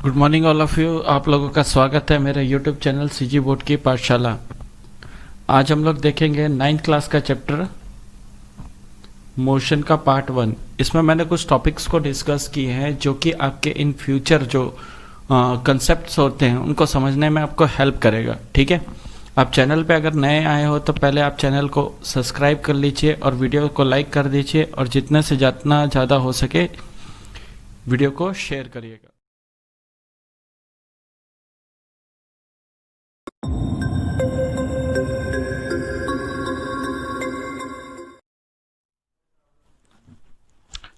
Good morning all of you. आप लोगों का स्वागत है मेरे यूट्यूब चैनल सीजी बोर्ड की पाठशाला। आज हम लोग देखेंगे 9th क्लास का चैप्टर मोशन का पार्ट 1। इसमें मैंने कुछ टॉपिक्स को डिस्कस किए हैं जो कि आपके इन फ्यूचर जो कंसेप्ट्स होते हैं उनको समझने में आपको हेल्प करेगा। ठीक है, आप चैनल पे अगर नए आए हो तो पहले आप चैनल को सब्सक्राइब कर लीजिए और वीडियो को लाइक कर दीजिए और जितने से जितना ज़्यादा हो सके वीडियो को शेयर करिएगा।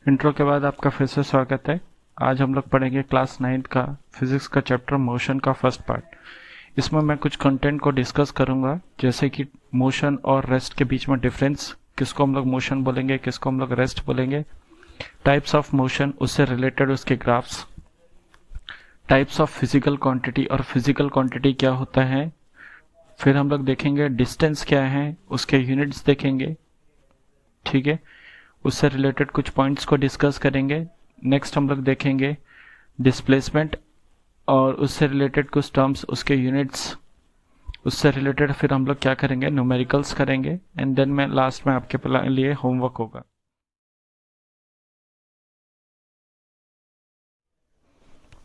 इंट्रो के बाद आपका फिर से स्वागत है। आज हम लोग पढ़ेंगे क्लास 9th का फिजिक्स का चैप्टर मोशन का फर्स्ट पार्ट। इसमें मैं कुछ कंटेंट को डिस्कस करूंगा, जैसे कि मोशन और रेस्ट के बीच में डिफरेंस, किसको हम लोग मोशन बोलेंगे, किसको हम लोग रेस्ट बोलेंगे, टाइप्स ऑफ मोशन, उससे रिलेटेड उसके graphs, types of physical quantity और फिजिकल क्वांटिटी क्या होता है, फिर हम लोग देखेंगे डिस्टेंस क्या है, उसके यूनिट्स देखेंगे। ठीक है, उससे रिलेटेड कुछ पॉइंट्स को डिस्कस करेंगे। नेक्स्ट हम लोग देखेंगे डिस्प्लेसमेंट और उससे रिलेटेड कुछ टर्म्स, उसके यूनिट्स, उससे रिलेटेड फिर हम लोग क्या करेंगे, न्यूमेरिकल्स करेंगे एंड देन में लास्ट में आपके लिए होमवर्क होगा।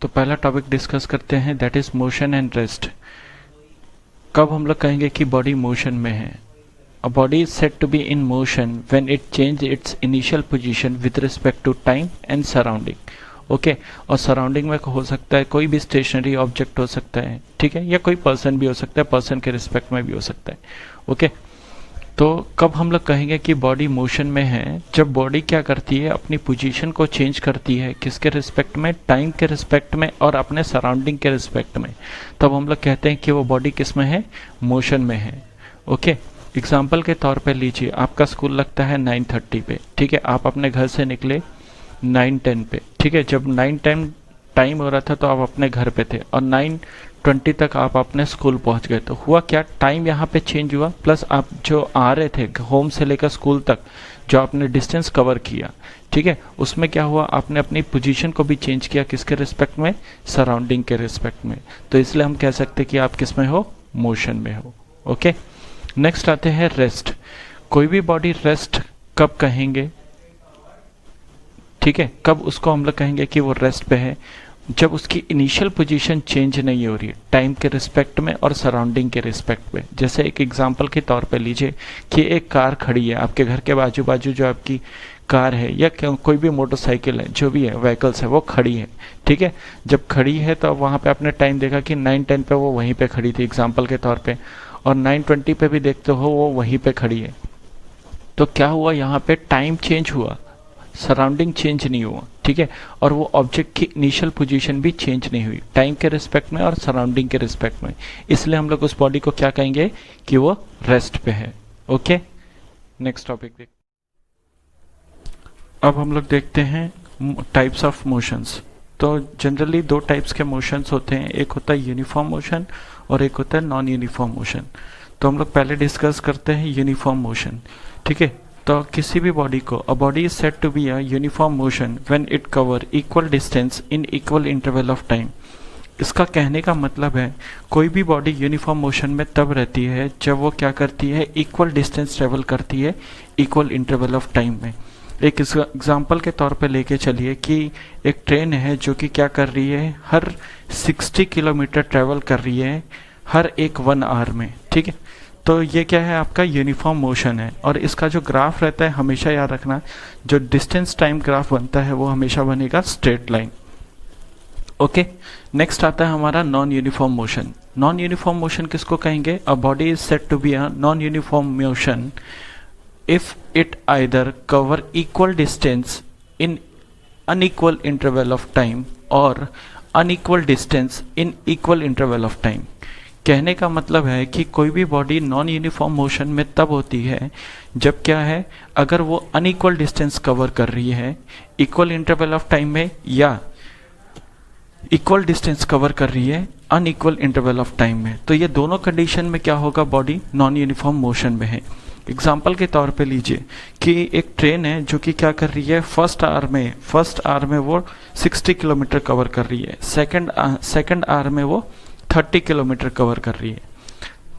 तो पहला टॉपिक डिस्कस करते हैं, that is motion and rest. कब हम लोग कहेंगे कि बॉडी मोशन में है? A body is said to be in motion when it changes its initial position with respect to time and surrounding. Okay, और सराउंडिंग में हो सकता है कोई भी स्टेशनरी ऑब्जेक्ट हो सकता है, ठीक है, या कोई पर्सन भी हो सकता है, पर्सन के रिस्पेक्ट में भी हो सकता है। ओके, तो कब हम लोग कहेंगे कि बॉडी मोशन में है? जब बॉडी क्या करती है, अपनी पोजीशन को चेंज करती है, किसके रिस्पेक्ट में? टाइम के रिस्पेक्ट में और अपने सराउंडिंग के रिस्पेक्ट में। तब हम लोग कहते हैं कि वो बॉडी किस में है? मोशन में है। ओके, एग्जाम्पल के तौर पे लीजिए, आपका स्कूल लगता है 9:30 पे, ठीक है, आप अपने घर से निकले 9:10 पे, ठीक है। जब 9:10 टाइम हो रहा था तो आप अपने घर पे थे और 9:20 तक आप अपने स्कूल पहुंच गए। तो हुआ क्या, टाइम यहाँ पे चेंज हुआ, प्लस आप जो आ रहे थे होम से लेकर स्कूल तक जो आपने डिस्टेंस कवर किया, ठीक है, उसमें क्या हुआ, आपने अपनी पोजीशन को भी चेंज किया, किसके रिस्पेक्ट में? सराउंडिंग के रिस्पेक्ट में। तो इसलिए हम कह सकते कि आप किस में हो? मोशन में हो। ओके, नेक्स्ट आते हैं रेस्ट। कोई भी बॉडी रेस्ट कब कहेंगे? ठीक है, कब उसको हम लोग कहेंगे कि वो रेस्ट पे है? जब उसकी इनिशियल पोजीशन चेंज नहीं हो रही है टाइम के रिस्पेक्ट में और सराउंडिंग के रिस्पेक्ट में। जैसे एक एग्जांपल के तौर पे लीजिए कि एक कार खड़ी है आपके घर के बाजू बाजू, जो आपकी कार है या कोई भी मोटरसाइकिल है, जो भी है व्हीकल्स है, वो खड़ी है। ठीक है, जब खड़ी है तो वहाँ पे आपने टाइम देखा कि 9:10 पे वो वहीं पे खड़ी थी एग्जाम्पल के तौर पे, और 9:20 पे भी देखते हो वो वहीं पे खड़ी है। तो क्या हुआ, यहाँ पे टाइम चेंज हुआ, सराउंडिंग चेंज नहीं हुआ। ठीक है, और वो ऑब्जेक्ट की इनिशियल पोजीशन भी चेंज नहीं हुई टाइम के रिस्पेक्ट में और सराउंडिंग के रिस्पेक्ट में। इसलिए हम लोग उस बॉडी को क्या कहेंगे कि वो रेस्ट पे है। ओके, नेक्स्ट टॉपिक देख। अब हम लोग देखते हैं टाइप्स ऑफ मोशंस। तो जनरली दो टाइप्स के मोशंस होते हैं, एक होता है यूनिफॉर्म मोशन और एक होता है नॉन यूनिफॉर्म मोशन। तो हम लोग पहले डिस्कस करते हैं यूनिफॉर्म मोशन। ठीक है, तो किसी भी बॉडी को, a body is said to be a uniform motion when it cover equal distance in equal interval of time. इसका कहने का मतलब है कोई भी बॉडी यूनिफॉर्म मोशन में तब रहती है जब वो क्या करती है, इक्वल डिस्टेंस ट्रेवल करती है इक्वल इंटरवल ऑफ टाइम में। एक एग्जाम्पल के तौर पे लेके चलिए कि एक ट्रेन है जो कि क्या कर रही है, हर 60 किलोमीटर ट्रेवल कर रही है हर एक 1 आवर में। ठीक है, तो ये क्या है, आपका यूनिफॉर्म मोशन है। और इसका जो ग्राफ रहता है, हमेशा याद रखना, जो डिस्टेंस टाइम ग्राफ बनता है वो हमेशा बनेगा स्ट्रेट लाइन। ओके, नेक्स्ट आता है हमारा non uniform motion. Non uniform motion किसको कहेंगे? A body is said to be a non uniform motion if it either cover equal distance in unequal interval of time or unequal distance in equal interval of time। कहने का मतलब है कि कोई भी body non uniform motion में तब होती है जब क्या है, अगर वो अनइक्वल डिस्टेंस कवर कर रही है इक्वल इंटरवल ऑफ टाइम में, या इक्वल डिस्टेंस कवर कर रही है अनइक्वल इंटरवल ऑफ टाइम में। तो ये दोनों कंडीशन में क्या होगा, बॉडी नॉन यूनिफॉर्म मोशन में है। एग्जाम्पल के तौर पे लीजिए कि एक ट्रेन है जो कि क्या कर रही है, फर्स्ट आवर में वो 60 किलोमीटर कवर कर रही है, सेकंड आवर में वो 30 किलोमीटर कवर कर रही है,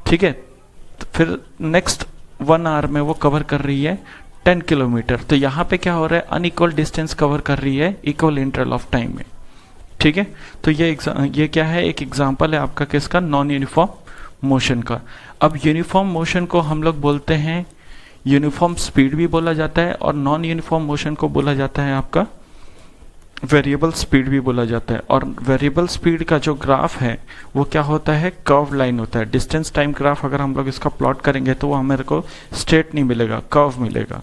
ठीक है। तो फिर नेक्स्ट 1 आवर में वो कवर कर रही है 10 किलोमीटर। तो यहाँ पे क्या हो रहा है, अनइक्वल डिस्टेंस कवर कर रही है इक्वल इंटरवल ऑफ टाइम में, ठीक है। तो ये क्या है, एक एग्जांपल है आपका किसका, नॉन यूनिफॉर्म मोशन का। अब यूनिफॉर्म मोशन को हम लोग बोलते हैं, यूनिफॉर्म स्पीड भी बोला जाता है और नॉन यूनिफॉर्म मोशन को बोला जाता है आपका वेरिएबल स्पीड भी बोला जाता है। और वेरिएबल स्पीड का जो ग्राफ है वो क्या होता है, कर्व लाइन होता है। डिस्टेंस टाइम ग्राफ अगर हम लोग इसका प्लॉट करेंगे तो वो हमारे को स्ट्रेट नहीं मिलेगा, कर्व मिलेगा।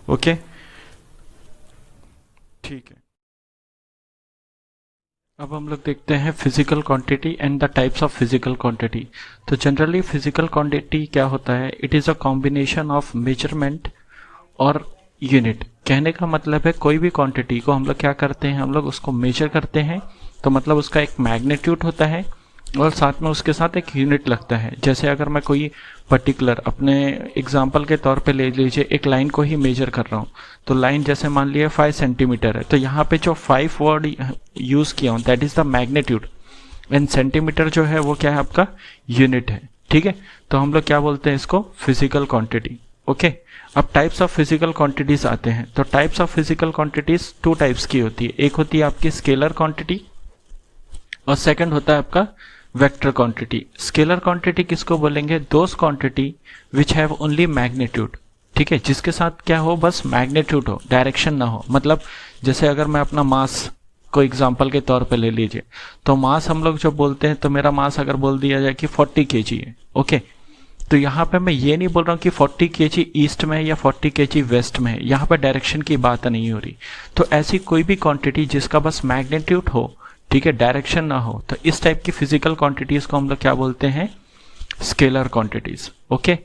ओके, ठीक है। अब हम लोग देखते हैं physical quantity and the types of physical quantity. तो जनरली फिजिकल क्वांटिटी क्या होता है, it is a combination of measurement और यूनिट। कहने का मतलब है कोई भी क्वांटिटी को हम लोग क्या करते हैं, हम लोग उसको मेजर करते हैं, तो मतलब उसका एक मैग्नीट्यूड होता है और साथ में उसके साथ एक यूनिट लगता है। जैसे अगर मैं कोई पर्टिकुलर अपने एग्जांपल के तौर पे ले लीजिए, एक लाइन को ही मेजर कर रहा हूँ, तो लाइन जैसे मान लिया 5 सेंटीमीटर है, तो यहाँ पे जो 5 वर्ड यूज किया हूँ that is the magnitude, and centimetre जो है वो क्या है, आपका यूनिट है, ठीक है। तो हम लोग क्या बोलते हैं इसको, फिजिकल क्वांटिटी। ओके, अब टाइप्स ऑफ फिजिकल क्वांटिटीज आते हैं। तो types of physical quantities 2 types की होती है, एक होती है आपकी स्केलर क्वांटिटी और सेकंड होता है आपका वेक्टर क्वांटिटी। स्केलर क्वांटिटी किसको बोलेंगे, those quantity which have only magnitude, ठीक है, जिसके साथ क्या हो, बस मैग्नीट्यूड हो, डायरेक्शन ना हो। मतलब जैसे अगर मैं अपना मास को एग्जांपल के तौर पे ले लीजिए, तो मास हम लोग जो बोलते हैं, तो मेरा मास अगर बोल दिया जाए कि 40 kg है, ओके, तो यहाँ पे मैं ये नहीं बोल रहा हूँ कि 40 kg ईस्ट में है या 40 kg वेस्ट में है, यहाँ पे डायरेक्शन की बात नहीं हो रही। तो ऐसी कोई भी क्वांटिटी जिसका बस मैग्नीट्यूड हो, ठीक है, डायरेक्शन ना हो, तो इस टाइप की फिजिकल क्वांटिटीज को हम लोग क्या बोलते हैं, स्केलर क्वांटिटीज। ओके,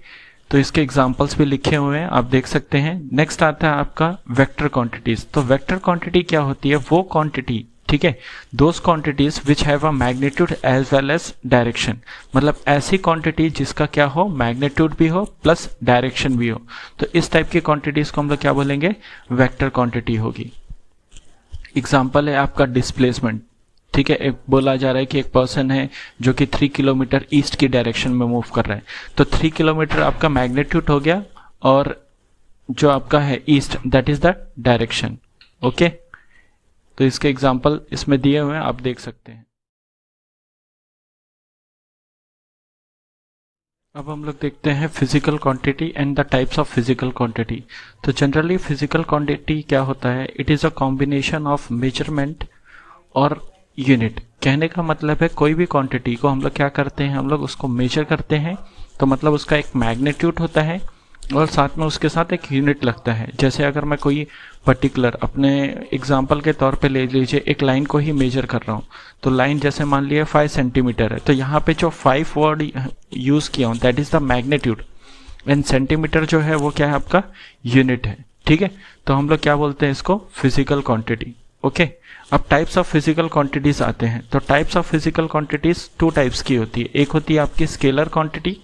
तो इसके एग्जांपल्स भी लिखे हुए हैं, आप देख सकते हैं। नेक्स्ट आता है आपका वेक्टर क्वांटिटीज। तो वेक्टर क्वांटिटी क्या होती है, वो क्वांटिटी, ठीक है, those quantities which have a magnitude as well as direction, मतलब ऐसी क्वांटिटी जिसका क्या हो, मैग्नीट्यूड भी हो प्लस डायरेक्शन भी हो, तो इस टाइप की क्वांटिटीज को हम लोग क्या बोलेंगे, वेक्टर क्वांटिटी होगी। एग्जाम्पल है आपका डिस्प्लेसमेंट, ठीक है, एक बोला जा रहा है कि एक पर्सन है जो कि 3 किलोमीटर ईस्ट की डायरेक्शन में मूव कर रहा है, तो 3 किलोमीटर आपका मैग्नीट्यूड हो गया और जो आपका है east, that is the direction. Okay, तो इसके एग्जांपल इसमें दिए हुए हैं, आप देख सकते हैं। अब हम लोग देखते हैं physical quantity and the types of physical quantity. तो जनरली फिजिकल क्वांटिटी क्या होता है, it is a combination of measurement और यूनिट। कहने का मतलब है कोई भी क्वांटिटी को हम लोग क्या करते हैं, हम लोग उसको मेजर करते हैं, तो मतलब उसका एक मैग्नीट्यूड होता है और साथ में उसके साथ एक यूनिट लगता है। जैसे अगर मैं कोई पर्टिकुलर अपने एग्जांपल के तौर पे ले लीजिए, एक लाइन को ही मेजर कर रहा हूँ, तो लाइन जैसे मान लिया 5 सेंटीमीटर है, तो यहाँ पे जो 5 वर्ड यूज किया हूँ that is the magnitude, and centimetre जो है वो क्या है, आपका यूनिट है, ठीक है। तो हम लोग क्या बोलते हैं इसको, फिजिकल क्वांटिटी। ओके, अब टाइप्स ऑफ फिजिकल क्वांटिटीज आते हैं। तो types of physical quantities 2 types की होती है, एक होती है आपकी स्केलर क्वांटिटी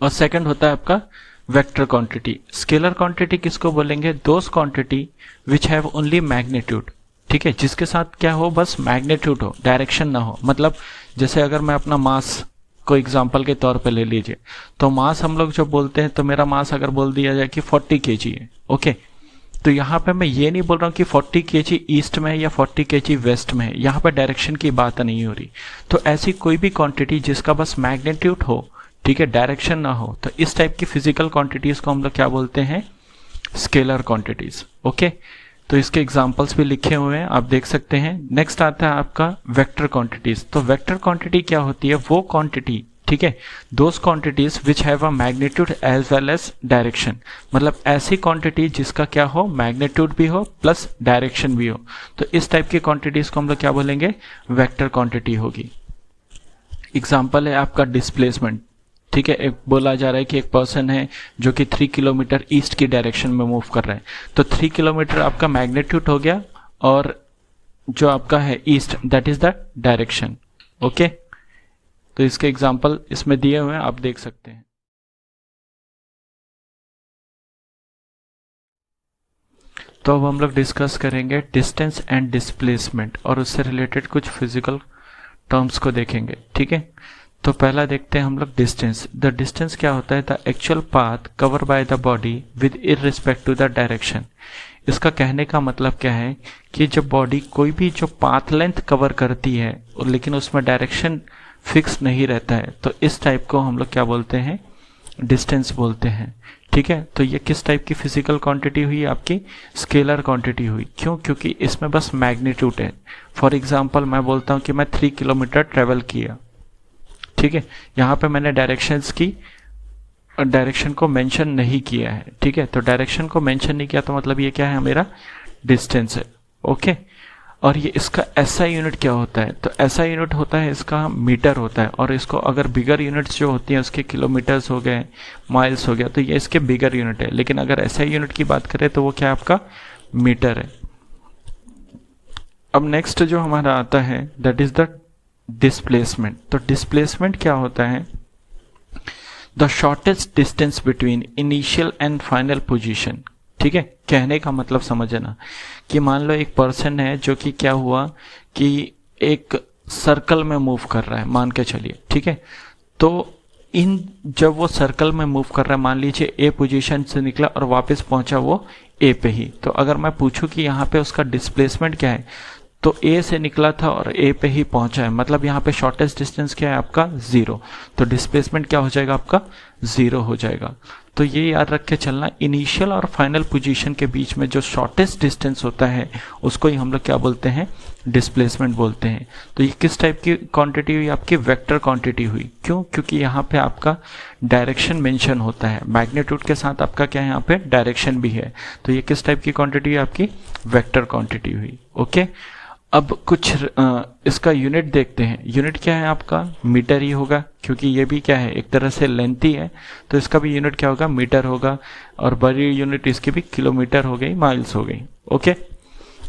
और सेकंड होता है आपका वेक्टर क्वांटिटी। स्केलर क्वांटिटी किसको बोलेंगे, those quantity which have only magnitude, ठीक है, जिसके साथ क्या हो, बस मैग्नीट्यूड हो, डायरेक्शन ना हो। मतलब जैसे अगर मैं अपना मास को एग्जांपल के तौर पे ले लीजिए, तो मास हम लोग जो बोलते हैं, तो मेरा मास अगर बोल दिया जाए कि 40 kg है, ओके, तो यहाँ पे मैं ये नहीं बोल रहा हूँ कि 40 kg ईस्ट में है या 40 kg वेस्ट में है, यहाँ पे डायरेक्शन की बात नहीं हो रही। तो ऐसी कोई भी क्वांटिटी जिसका बस मैग्नीट्यूड हो, ठीक है, डायरेक्शन ना हो, तो इस टाइप की फिजिकल क्वांटिटीज को हम लोग क्या बोलते हैं, स्केलर क्वांटिटीज। ओके, तो इसके एग्जांपल्स भी लिखे हुए हैं, आप देख सकते हैं। नेक्स्ट आता है आपका वेक्टर क्वांटिटीज। तो वेक्टर क्वांटिटी क्या होती है, वो क्वांटिटी, ठीक है, those quantities which have a magnitude as well as direction, मतलब ऐसी क्वांटिटी जिसका क्या हो, मैग्नीट्यूड भी हो प्लस डायरेक्शन भी हो, तो इस टाइप की क्वांटिटीज को हम लोग क्या बोलेंगे, वेक्टर क्वांटिटी होगी। एग्जाम्पल है आपका डिस्प्लेसमेंट, ठीक है, एक बोला जा रहा है कि एक पर्सन है जो कि 3 किलोमीटर ईस्ट की डायरेक्शन में मूव कर रहा है, तो 3 किलोमीटर आपका मैग्नीट्यूड हो गया और जो आपका है east, that is the direction. Okay, तो इसके एग्जांपल इसमें दिए हुए हैं, आप देख सकते हैं। तो अब हम लोग डिस्कस करेंगे डिस्टेंस एंड डिस्प्लेसमेंट और उससे रिलेटेड कुछ फिजिकल टर्म्स को देखेंगे, ठीक है। तो पहला देखते हैं हम लोग डिस्टेंस। द डिस्टेंस क्या होता है? The actual path cover by the body with irrespect to the direction. इसका कहने का मतलब क्या है कि जब बॉडी कोई भी जो पाथ लेंथ कवर करती है लेकिन उसमें डायरेक्शन फिक्स नहीं रहता है, तो इस टाइप को हम लोग क्या बोलते हैं? डिस्टेंस बोलते हैं, ठीक है। तो ये किस टाइप की फिजिकल क्वांटिटी हुई? आपकी स्केलर क्वांटिटी हुई। क्यों? क्योंकि इसमें बस मैग्नीट्यूड है। फॉर एग्जांपल मैं बोलता हूँ कि मैं 3 किलोमीटर ट्रेवल किया, ठीक है। यहाँ पे मैंने डायरेक्शन को मेंशन नहीं किया है, ठीक है। तो डायरेक्शन को मेंशन नहीं किया तो मतलब ये क्या है? मेरा डिस्टेंस है, ओके। और ये इसका एसआई यूनिट क्या होता है? तो एसआई यूनिट होता है इसका मीटर होता है, और इसको अगर बिगर यूनिट्स जो होती हैं उसके किलोमीटर्स हो गए, माइल्स हो गया, तो ये इसके बिगर यूनिट है। लेकिन अगर एसआई यूनिट की बात करें तो वो क्या है? आपका मीटर है। अब नेक्स्ट जो हमारा आता है दैट इज द डिस्प्लेसमेंट। तो डिस्प्लेसमेंट क्या होता है? The shortest distance between initial and final position, ठीक है। कहने का मतलब समझना कि मान लो एक पर्सन है जो कि क्या हुआ कि एक सर्कल में मूव कर रहा है, मान के चलिए, ठीक है। तो जब वो सर्कल में मूव कर रहा है, मान लीजिए ए पोजीशन से निकला और वापस पहुंचा वो ए पे ही, तो अगर मैं पूछूं कि यहाँ पे उसका डिस्प्लेसमेंट क्या है, तो ए से निकला था और ए पे ही पहुंचा है, मतलब यहाँ पे शॉर्टेस्ट डिस्टेंस क्या है? आपका 0। तो डिस्प्लेसमेंट क्या हो जाएगा? आपका 0 हो जाएगा। तो ये याद रख के चलना, इनिशियल और फाइनल पोजीशन के बीच में जो शॉर्टेस्ट डिस्टेंस होता है उसको ही हम लोग क्या बोलते हैं? डिस्प्लेसमेंट बोलते हैं। तो ये किस टाइप की क्वांटिटी हुई? आपकी वेक्टर क्वांटिटी हुई। क्यों? क्योंकि यहाँ पे आपका डायरेक्शन मेंशन होता है, मैग्नीट्यूड के साथ आपका क्या है? यहाँ पे डायरेक्शन भी है। तो ये किस टाइप की क्वांटिटी है? आपकी वेक्टर क्वांटिटी हुई, ओके। अब कुछ इसका यूनिट देखते हैं। यूनिट क्या है? आपका मीटर ही होगा, क्योंकि ये भी क्या है? एक तरह से लेंथ ही है, तो इसका भी यूनिट क्या होगा? मीटर होगा। और बड़ी यूनिट इसकी भी किलोमीटर हो गई, माइल्स हो गई, ओके।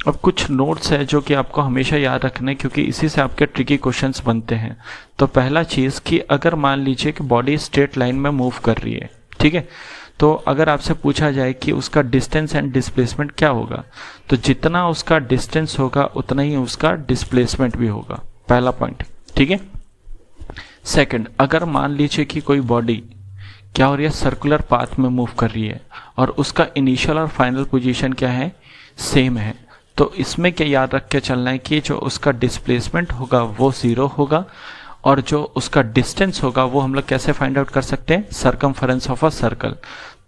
अब कुछ नोट्स है जो कि आपको हमेशा याद रखने, क्योंकि इसी से आपके ट्रिकी क्वेश्चंस बनते हैं। तो पहला चीज कि अगर मान लीजिए कि बॉडी स्ट्रेट लाइन में मूव कर रही है, ठीक है, तो अगर आपसे पूछा जाए कि उसका डिस्टेंस एंड डिस्प्लेसमेंट क्या होगा, तो जितना उसका डिस्टेंस होगा उतना ही उसका डिस्प्लेसमेंट भी होगा। पहला पॉइंट, ठीक है। सेकंड, अगर मान लीजिए कि कोई बॉडी क्या हो रही है? सर्कुलर पाथ में मूव कर रही है और उसका इनिशियल और फाइनल पोजीशन क्या है? सेम है। तो इसमें क्या याद रख के चलना है कि जो उसका डिस्प्लेसमेंट होगा वो 0 होगा, और जो उसका डिस्टेंस होगा वो हम लोग कैसे फाइंड आउट कर सकते हैं? Circumference of a circle.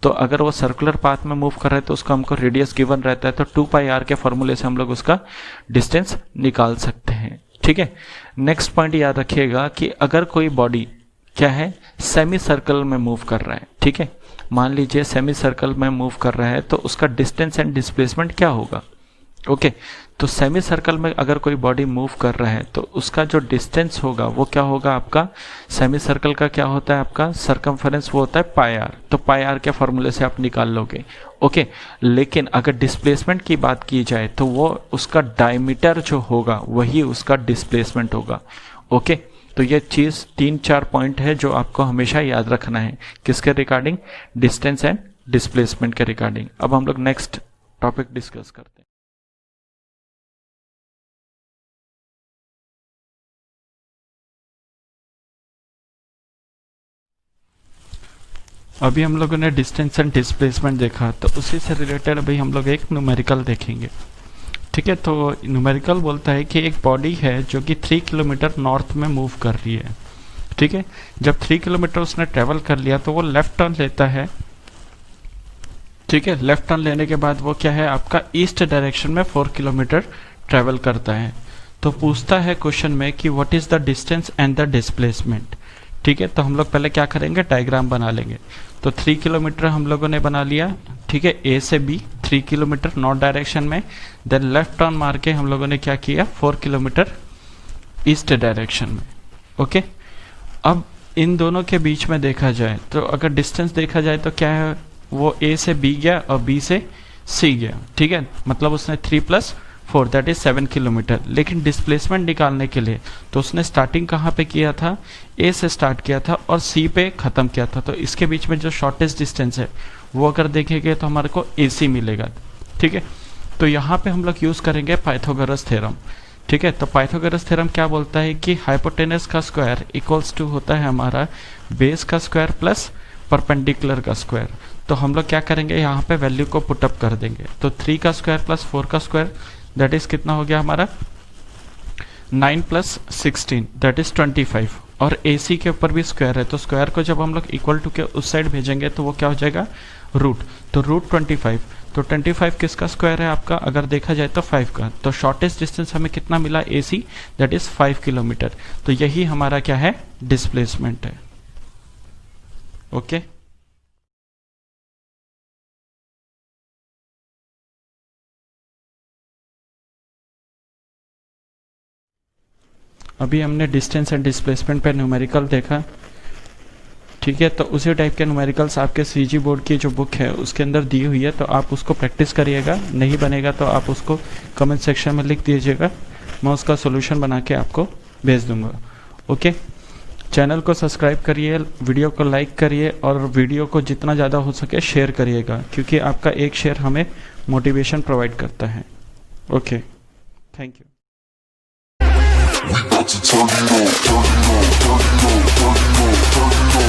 तो अगर वो सर्कुलर पाथ में मूव कर रहे हैं तो उसका हमको रेडियस गिवन रहता है, तो 2πr के फॉर्मूले से हम लोग उसका डिस्टेंस निकाल सकते हैं, ठीक है। नेक्स्ट पॉइंट याद रखिएगा कि अगर कोई बॉडी क्या है? सेमी सर्कल में मूव कर रहा है, ठीक है। मान लीजिए सेमी सर्कल में मूव कर रहा है तो उसका डिस्टेंस एंड डिस्प्लेसमेंट क्या होगा? ओके, तो सेमी सर्कल में अगर कोई बॉडी मूव कर रहा है तो उसका जो डिस्टेंस होगा वो क्या होगा? आपका सेमी सर्कल का क्या होता है? आपका सरकमफेरेंस वो होता है πr। तो πr के फॉर्मूले से आप निकाल लोगे, ओके। लेकिन अगर डिस्प्लेसमेंट की बात की जाए तो वो उसका डायमीटर जो होगा वही उसका डिस्प्लेसमेंट होगा, ओके। तो ये चीज 3-4 पॉइंट है जो आपको हमेशा याद रखना है, किसके रिगार्डिंग? डिस्टेंस एंड डिस्प्लेसमेंट के रिगार्डिंग। अब हम लोग नेक्स्ट टॉपिक डिस्कस करते हैं। अभी हम लोगों ने डिस्टेंस एंड डिस्प्लेसमेंट देखा, तो उसी से रिलेटेड अभी हम लोग एक न्यूमेरिकल देखेंगे, ठीक है। तो न्यूमेरिकल बोलता है कि एक बॉडी है जो कि 3 किलोमीटर नॉर्थ में मूव कर रही है, ठीक है। जब 3 किलोमीटर उसने ट्रेवल कर लिया तो वो लेफ्ट टर्न लेता है, ठीक है। लेफ्ट टर्न लेने के बाद वो क्या है? आपका ईस्ट डायरेक्शन में 4 किलोमीटर ट्रेवल करता है। तो पूछता है क्वेश्चन में कि what is the distance and the displacement, ठीक है। तो हम लोग पहले क्या करेंगे? डायग्राम बना लेंगे। तो 3 किलोमीटर हम लोगों ने बना लिया, ठीक है, ए से बी 3 किलोमीटर नॉर्थ डायरेक्शन में। देन लेफ्ट टर्न मार के हम लोगों ने क्या किया? 4 किलोमीटर ईस्ट डायरेक्शन में, ओके। अब इन दोनों के बीच में देखा जाए तो अगर डिस्टेंस देखा जाए तो क्या है? वो ए से बी गया और बी से सी गया, ठीक है। मतलब उसने 3 + 4 दैट इज 7 किलोमीटर। लेकिन डिस्प्लेसमेंट निकालने के लिए तो उसने स्टार्टिंग कहाँ पे किया था? ए से स्टार्ट किया था और सी पे खत्म किया था। तो इसके बीच में जो शॉर्टेस्ट डिस्टेंस है वो अगर देखेंगे तो हमारे को AC मिलेगा, ठीक है। तो यहाँ पे हम लोग यूज़ करेंगे पाइथागोरस थ्योरम। ठीक है, तो पाइथागोरस थ्योरम क्या बोलता है कि हाइपोटेनस का स्क्वायर इक्वल्स टू होता है हमारा बेस का स्क्वायर प्लस परपेंडिकुलर का स्क्वायर। तो हम लोग क्या करेंगे, यहाँ पे वैल्यू को पुटअप कर देंगे। तो 3 का स्क्वायर प्लस 4 का स्क्वायर दैट इज कितना हो गया हमारा 9 प्लस 16 दैट इज 25। और AC के ऊपर भी स्क्वायर है, तो स्क्वायर को जब हम लोग इक्वल टू के उस साइड भेजेंगे तो वो क्या हो जाएगा रूट। तो रूट 25, तो 25 किसका स्क्वायर है आपका, अगर देखा जाए तो 5 का। तो शॉर्टेस्ट डिस्टेंस हमें कितना मिला AC दैट इज 5 किलोमीटर। तो यही हमारा क्या है डिस्प्लेसमेंट है। ओके अभी हमने डिस्टेंस एंड डिस्प्लेसमेंट पे न्यूमेरिकल देखा। ठीक है, तो उसी टाइप के न्यूमेरिकल्स आपके CG बोर्ड की जो बुक है उसके अंदर दी हुई है, तो आप उसको प्रैक्टिस करिएगा। नहीं बनेगा तो आप उसको कमेंट सेक्शन में लिख दीजिएगा, मैं उसका सोल्यूशन बना के आपको भेज दूंगा। ओके, चैनल को सब्सक्राइब करिए, वीडियो को लाइक करिए और वीडियो को जितना ज़्यादा हो सके शेयर करिएगा, क्योंकि आपका एक शेयर हमें मोटिवेशन प्रोवाइड करता है। Okay, thank you. We about to turn it on, turn it on, turn it on, turn it on, turn it on.